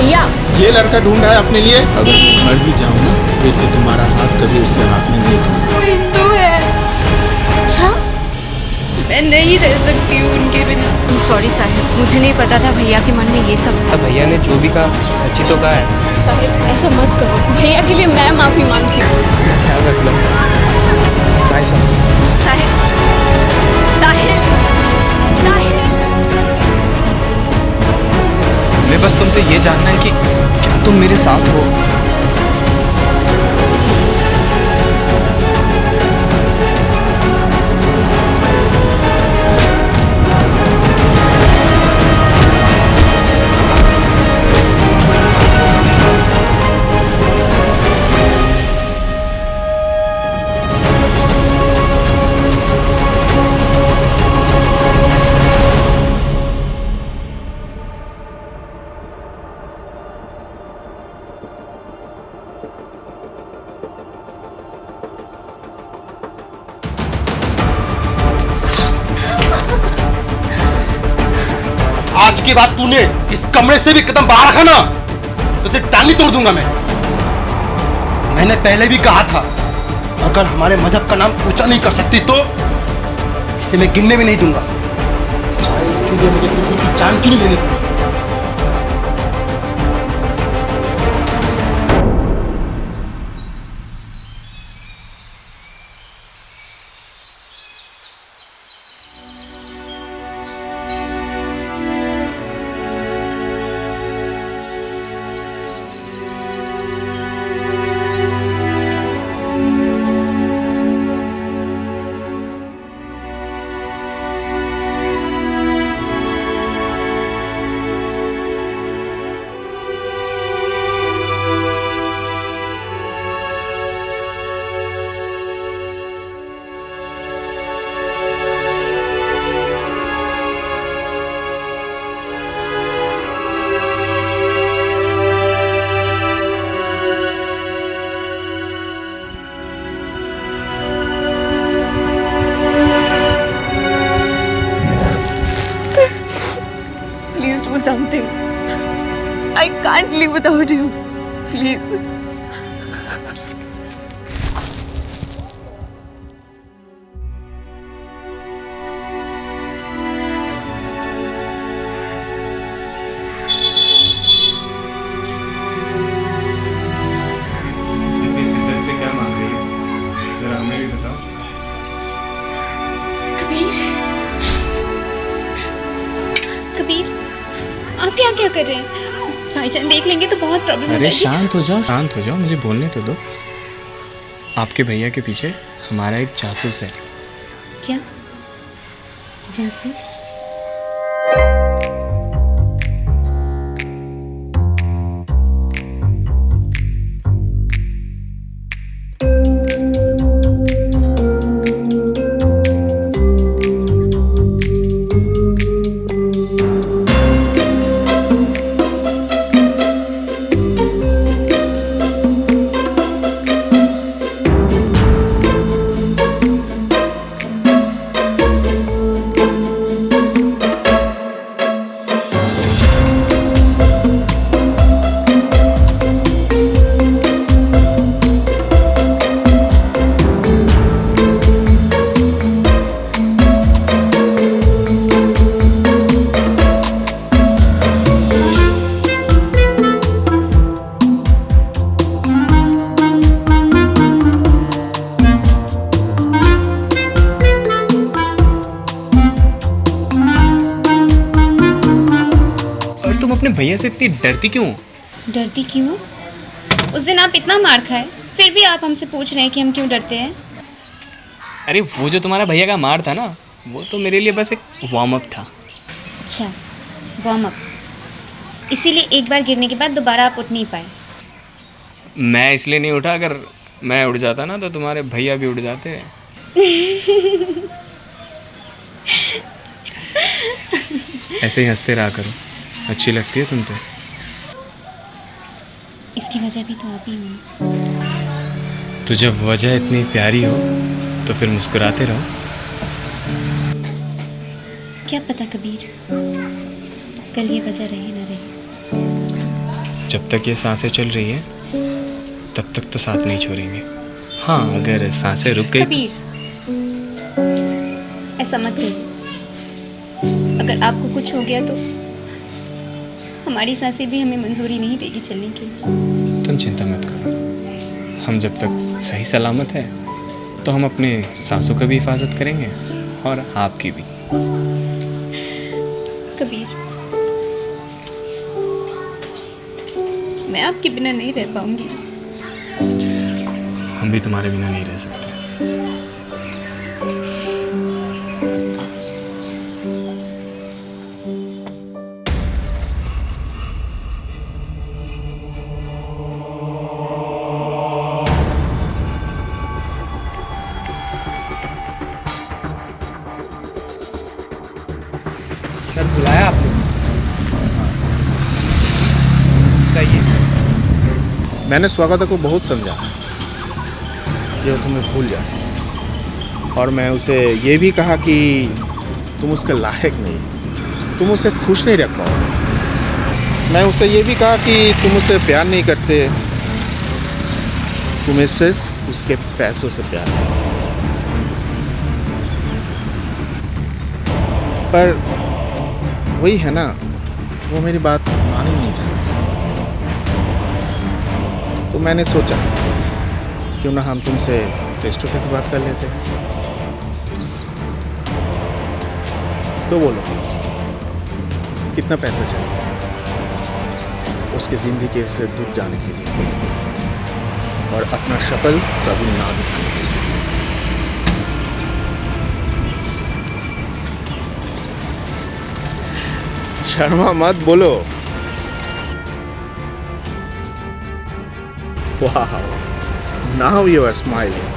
भैया ये लड़का ढूंढ रहा है अपने लिए। अगर मर भी जाऊँ ना फिर भी तुम्हारा हाथ कभी उससे हाथ में नहीं दूंगा। वो हिंदू है। क्या? मैं नहीं रह सकती हूँ उनके बिना। सॉरी साहिल, मुझे नहीं पता था भैया के मन में ये सब था। भैया ने जो भी कहा सच्ची तो कहा है। साहिल ऐसा मत करो, भैया के लिए मैं माफी मांगती हूँ। ख्याल रख लो। बाय साहिल, साहिल, साहिल। मैं बस तुमसे ये जानना है कि क्या तुम मेरे साथ हो? आज के बाद तूने इस कमरे से भी कदम बाहर रखा ना तो तेरी टांगी तोड़ दूंगा मैं। मैंने पहले भी कहा था अगर हमारे मजहब का नाम ऊंचा नहीं कर सकती तो इसे मैं गिनने भी नहीं दूंगा, चाहे इसके लिए मुझे किसी की जान क्यों नहीं लेनी पड़ी। Please do something. I can't live without you. Please. इतनी शिद्दत से क्या मांग रही हो जरा हमें भी बताओ। कबीर, आप यहाँ क्या कर रहे हैं? भाईजान देख लेंगे तो बहुत प्रॉब्लम हो अरे जाएगी। शांत हो जाओ, शांत हो जाओ, मुझे बोलने तो दो। आपके भैया के पीछे हमारा एक जासूस है। क्या जासूस? अपने भैया से इतनी डरती क्यों? डरती क्यों? उस दिन आप इतना मार खाए, फिर भी आप हमसे पूछ रहे हैं कि हम क्यों डरते हैं। अरे वो जो तुम्हारा भैया का मार था ना, वो तो मेरे लिए बस एक वार्म अप था। अच्छा, वार्म अप। इसीलिए एक बार गिरने के बाद दोबारा आप उठ नहीं पाए। मैं इसलिए नहीं उठा, अगर मैं उठ जाता ना तो तुम्हारे भैया भी उठ जाते। ऐसे ही हंसते रहा करो, अच्छी लगती है तुम तो। इसकी वजह भी तो आप ही हो। तो जब वजह इतनी प्यारी हो तो फिर मुस्कुराते रहो। क्या पता कबीर, कल ये वजह रहे ना रहे। जब तक ये सांसें चल रही है तब तक तो साथ नहीं छोड़ेंगे। हाँ, अगर सांसें रुक गई कबीर, ऐसा मत कहिए। अगर आपको कुछ हो गया तो हमारी सांसें भी हमें मंजूरी नहीं देगी चलने के लिए। तुम चिंता मत करो, हम जब तक सही सलामत है तो हम अपने सांसों का भी हिफाजत करेंगे और आपकी भी। कबीर, मैं आपके बिना नहीं रह पाऊंगी। हम भी तुम्हारे बिना नहीं रह सकते। सर बुलाया आपने? सही है। मैंने स्वागता को बहुत समझा कि वो तुम्हें भूल जाए, और मैं उसे ये भी कहा कि तुम उसके लायक नहीं, तुम उसे खुश नहीं रख पाओगे। मैं उसे ये भी कहा कि तुम उसे प्यार नहीं करते, तुम्हें सिर्फ उसके पैसों से प्यार है। पर वही है ना, वो मेरी बात मान ही नहीं चाहती। तो मैंने सोचा क्यों ना हम तुमसे फेस टू फेस बात कर लेते हैं। तो बोलो, कितना पैसा चाहिए उसकी ज़िंदगी से दूर जाने के लिए और अपना शक्ल कभी ना दिखाने के लिए? शर्मा मत, बोलो। वाह, नाउ यू आर स्माइलिंग।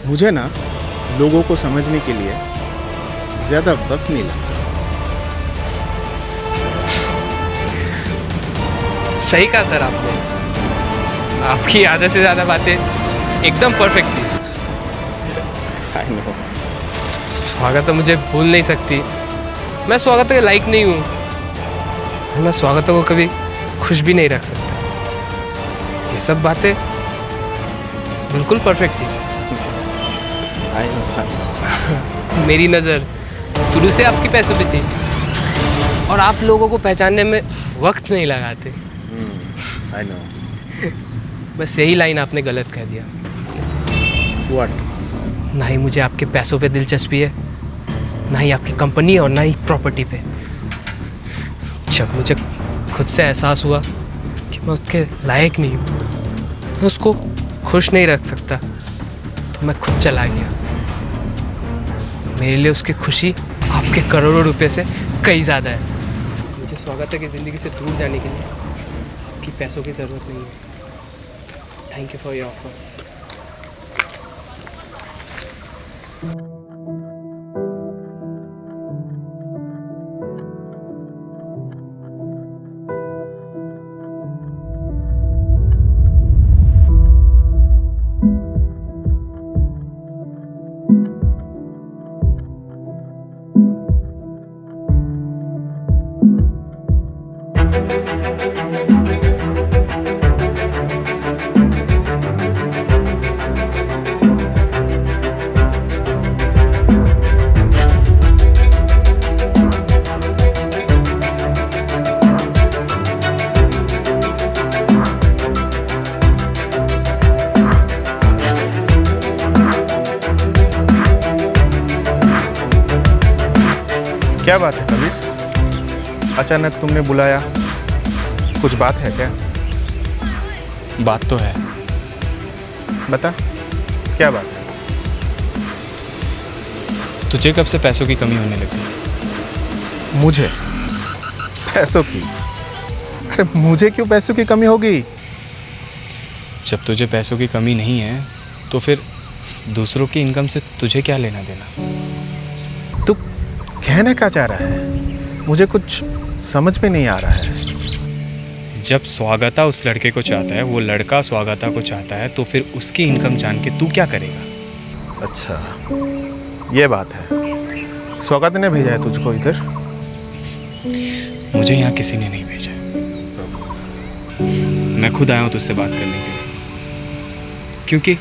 मुझे ना लोगों को समझने के लिए ज़्यादा वक्त नहीं लगता। सही कहा सर आपने। आपकी आधे से ज़्यादा बातें एकदम परफेक्ट थी। I know. स्वागत तो मुझे भूल नहीं सकती। मैं स्वागत के लायक नहीं हूँ। मैं स्वागत को कभी खुश भी नहीं रख सकता। ये सब बातें बिल्कुल परफेक्ट थी। I know. मेरी नज़र शुरू से आपकी पैसों पे थी और आप लोगों को पहचानने में वक्त नहीं लगाते। I know. बस यही लाइन आपने गलत कह दिया। व्हाट? ना ही मुझे आपके पैसों पे दिलचस्पी है, ना ही आपकी कंपनी और ना ही प्रॉपर्टी पे। जब मुझे खुद से एहसास हुआ कि मैं उसके लायक नहीं हूँ, मैं उसको खुश नहीं रख सकता, तो मैं खुद चला गया। मेरे लिए उसकी खुशी आपके करोड़ों रुपए से कई ज़्यादा है। मुझे स्वागत है कि ज़िंदगी से दूर जाने के लिए आपकी पैसों की ज़रूरत नहीं है। Thank you for your offer. क्या बात है कबीर? अचानक तुमने बुलाया, कुछ बात है क्या? बात तो है। बता, क्या बात है? तुझे कब से पैसों की कमी होने लगी? मुझे पैसों की? अरे मुझे क्यों पैसों की कमी होगी? जब तुझे पैसों की कमी नहीं है तो फिर दूसरों की इनकम से तुझे क्या लेना देना? तू कहना क्या चाह रहा है? मुझे कुछ समझ में नहीं आ रहा है। जब स्वागता उस लड़के को चाहता है, वो लड़का स्वागता को चाहता है, तो फिर उसकी इनकम जान के तू क्या करेगा? अच्छा, ये बात है। स्वागत ने भेजा है तुझको इधर? मुझे यहाँ किसी ने नहीं भेजा। मैं खुद आया हूँ तुझसे बात करने के लिए, क्योंकि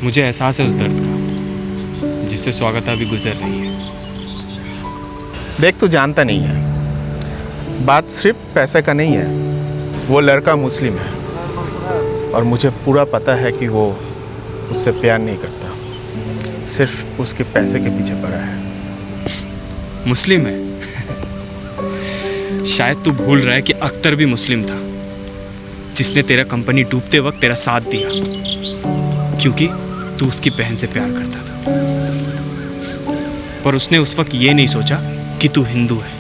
मुझे एहसास है उस दर्द का जिससे स्वागता भी गुजर रही है। देख, तू जानता नहीं है, बात सिर्फ पैसे का नहीं है। वो लड़का मुस्लिम है और मुझे पूरा पता है कि वो उससे प्यार नहीं करता, सिर्फ उसके पैसे के पीछे पड़ा है। मुस्लिम है? शायद तू भूल रहा है कि अख्तर भी मुस्लिम था, जिसने तेरा कंपनी डूबते वक्त तेरा साथ दिया, क्योंकि तू उसकी बहन से प्यार करता था। पर उसने उस वक्त ये नहीं सोचा कि तू हिंदू है।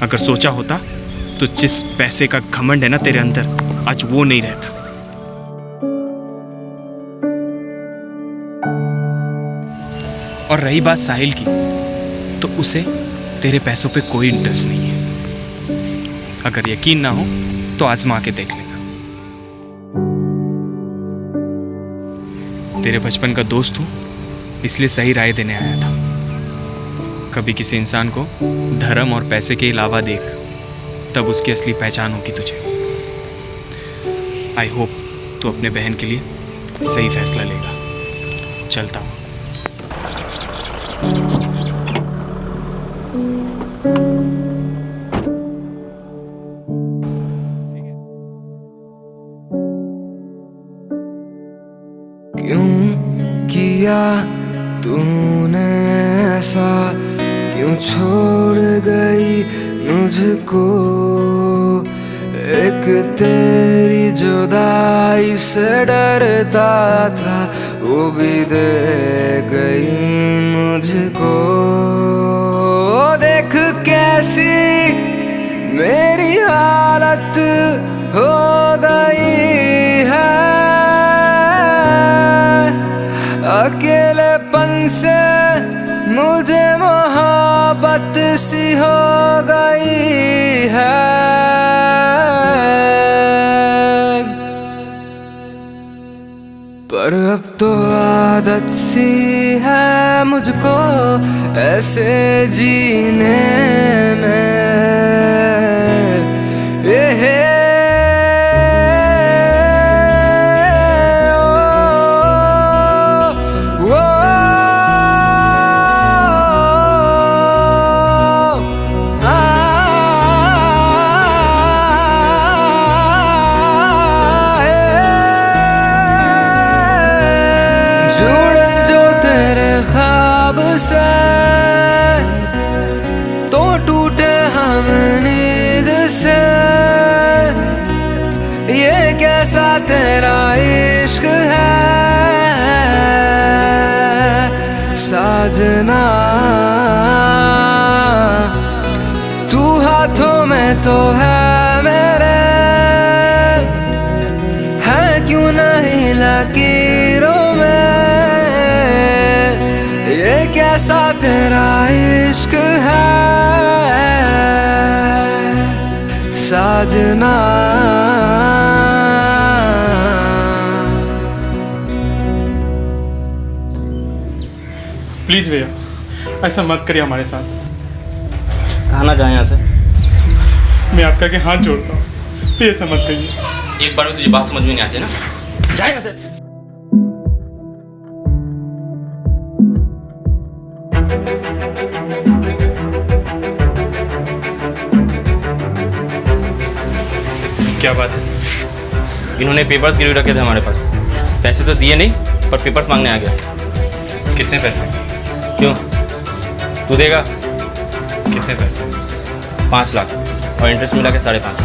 अगर सोचा होता तो जिस पैसे का घमंड है ना तेरे अंदर, आज वो नहीं रहता। और रही बात साहिल की, तो उसे तेरे पैसों पे कोई इंटरेस्ट नहीं है। अगर यकीन ना हो तो आजमा के देख लेना। तेरे बचपन का दोस्त हूं, इसलिए सही राय देने आया था। कभी किसी इंसान को धर्म और पैसे के अलावा देख, तब उसकी असली पहचान होगी तुझे। आई होप तू अपने बहन के लिए सही फैसला लेगा। चलता हूं। क्यों किया तूने ऐसा, क्यों छोड़ गई मुझको। एक तेरी जुदाई से डरता था, वो भी दे गई मुझको। देख कैसी मेरी हालत हो गई है, अकेलेपन से मुझे मोहब्बत सी हो गई है। पर अब तो आदत सी है मुझको ऐसे जीने में। जुड़े जो तेरे ख्वाब से तो टूटे हम नींद से। ये कैसा तेरा इश्क है साजना, तू हाथों में तो है मेरे, है क्यों नहीं लकीरों में। ये कैसा तेरा इश्क है साजना। प्लीज़ भैया, ऐसा मत करिए हमारे साथ। कहाँ ना जाए यहाँ से। मैं आपका के हाथ जोड़ता हूँ, प्लीज ऐसा मत करिए। एक बार में तुझे बात समझ में नहीं आती ना, जाए यहाँ से। क्या बात है? इन्होंने पेपर्स गिरवी रखे थे हमारे पास, पैसे तो दिए नहीं पर पेपर्स मांगने आ गया। कितने पैसे? क्यों, तू देगा? कितने पैसे? 5 लाख और इंटरेस्ट मिला के 5.5।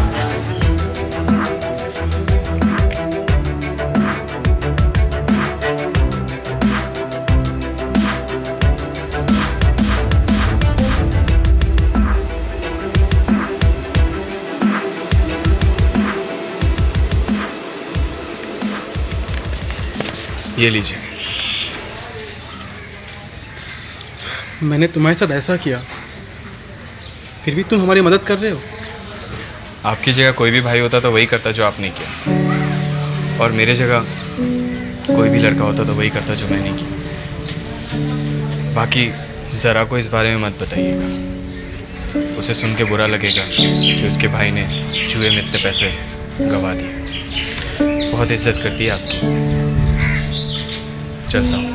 ये लीजिए। मैंने तुम्हारे साथ ऐसा किया, फिर भी तुम हमारी मदद कर रहे हो। आपकी जगह कोई भी भाई होता तो वही करता जो आपने किया, और मेरे जगह कोई भी लड़का होता तो वही करता जो मैंने किया। बाकी ज़रा को इस बारे में मत बताइएगा, उसे सुन के बुरा लगेगा कि उसके भाई ने जुए में इतने पैसे गंवा दिए। बहुत इज्जत करती है आपकी। चलता हूँ।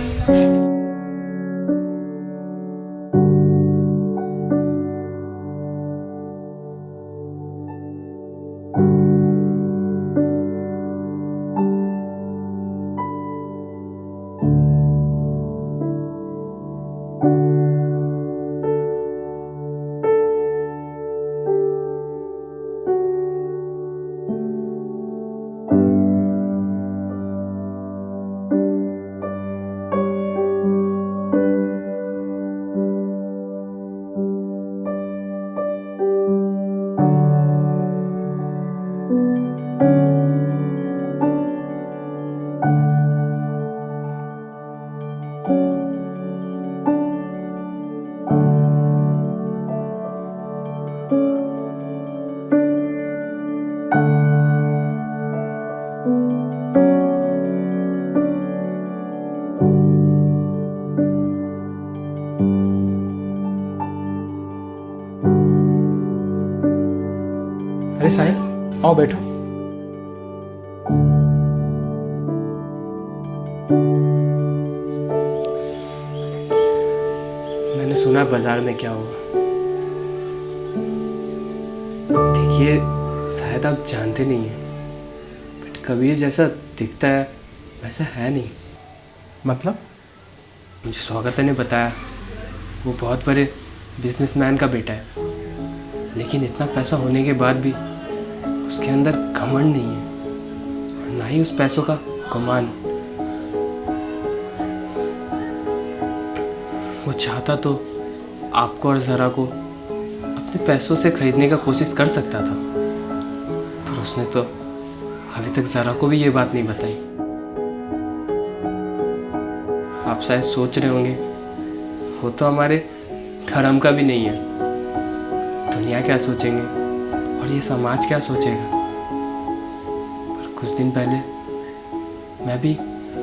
अरे साहिल, आओ बैठो। मैंने सुना बाजार में क्या हुआ। देखिए, शायद आप जानते नहीं हैं, बट कबीर जैसा दिखता है वैसा है नहीं। मतलब? मुझे स्वागत ने बताया वो बहुत बड़े बिजनेसमैन का बेटा है, लेकिन इतना पैसा होने के बाद भी उसके अंदर घमंड नहीं है, ना ही उस पैसों का गुमान। वो चाहता तो आपको और ज़रा को अपने पैसों से खरीदने का कोशिश कर सकता था, पर उसने तो अभी तक ज़रा को भी ये बात नहीं बताई। आप शायद सोच रहे होंगे वो तो हमारे धर्म का भी नहीं है, दुनिया क्या सोचेंगे और ये समाज क्या सोचेगा। पर कुछ दिन पहले मैं भी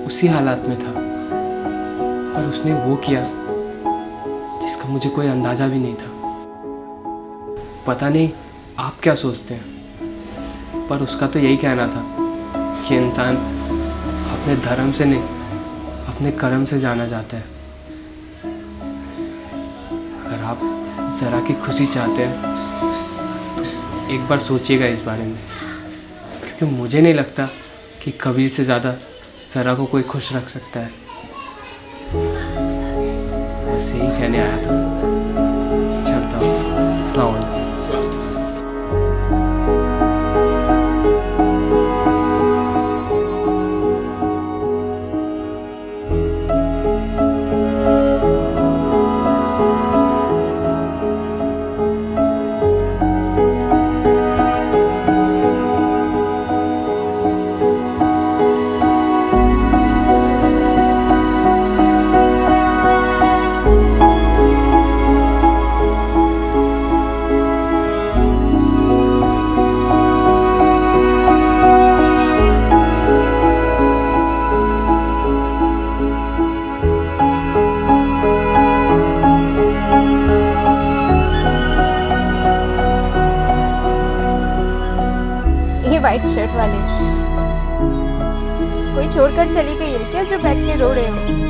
उसी हालात में था, पर उसने वो किया जिसका मुझे कोई अंदाज़ा भी नहीं था। पता नहीं आप क्या सोचते हैं, पर उसका तो यही कहना था कि इंसान अपने धर्म से नहीं अपने कर्म से जाना जाता है। अगर आप ज़रा की खुशी चाहते हैं तो एक बार सोचिएगा इस बारे में, क्योंकि मुझे नहीं लगता कि कबीर से ज़्यादा ज़रा को कोई खुश रख सकता है। बस यही कहने आया था। चलता हूँ। अस्सलाम वालेकुम। वाइट शर्ट वाले कोई छोड़कर चली गई है क्या, जो बैठ के रो रहे हो?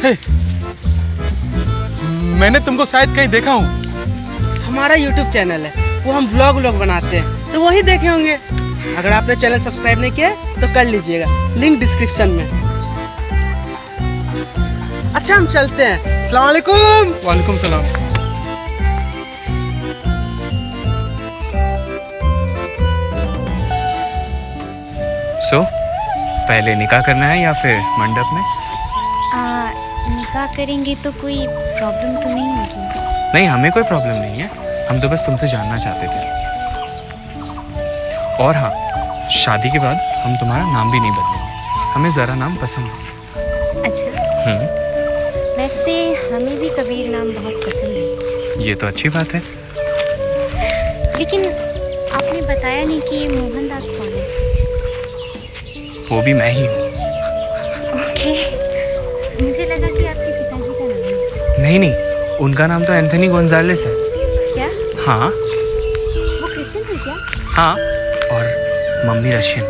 हे, मैंने तुमको शायद कहीं देखा हूँ। हमारा YouTube चैनल है, वो हम व्लॉग बनाते हैं, तो वही देखे होंगे। अगर आपने चैनल सब्सक्राइब नहीं किया तो कर लीजिएगा, लिंक डिस्क्रिप्शन में। अच्छा हम चलते हैं, अस्सलाम वालेकुम। वालेकुम सलाम। सो पहले निकाह करना है या फिर मंडप में? निकाह करेंगे तो कोई प्रॉब्लम तो नहीं होगी? नहीं, हमें कोई प्रॉब्लम नहीं है, हम तो बस तुमसे जानना चाहते थे। और हाँ, शादी के बाद हम तुम्हारा नाम भी नहीं बदलेंगे, हमें ज़रा नाम पसंद है। अच्छा, वैसे हमें भी कबीर नाम बहुत पसंद है। ये तो अच्छी बात है। लेकिन आपने बताया नहीं कि मोहनदास कौन है? वो भी मैं ही हूँ। ओके, मुझे लगा कि आपके पिताजी का नाम है। नहीं नहीं, उनका नाम तो एंथनी गोंजालेस है। क्या? हाँ वो क्रिश्चियन है क्या? हाँ, और मम्मी रशियन।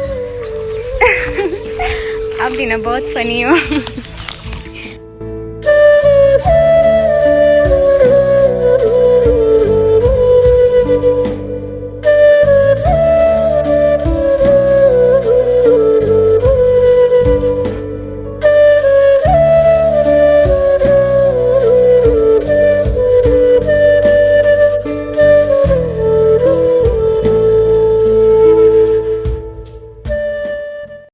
आप भी ना बहुत फनी हो।